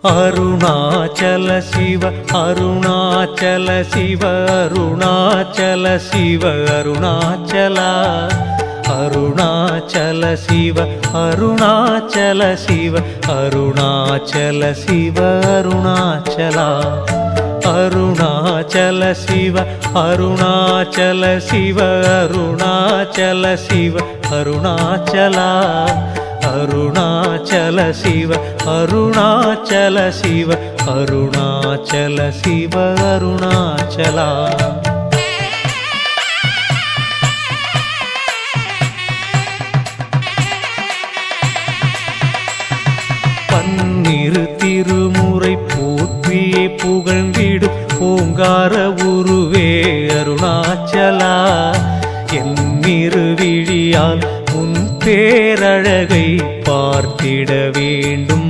அருணாச்சல சிவ அருணாச்சல சிவ அருணாச்சல சிவ அருணாச்சலா அருணாச்சல சிவ அருணாச்சல சிவ அருணாச்சல சிவ அருணாச்சலா அருணாச்சல சிவ அருணாச்சல சிவ அருணாச்சல சிவ அருணாச்சலா அருணாச்சல சிவ அருணாச்சல சிவ அருணாச்சல சிவ அருணாச்சலா பன்னிரு திருமுறை போற்றியே புகழ்ந்திடும் ஓங்கார உருவே அருணாச்சலா என்னிரு விழியால் உன் பேரழகை பார்த்திட வேண்டும்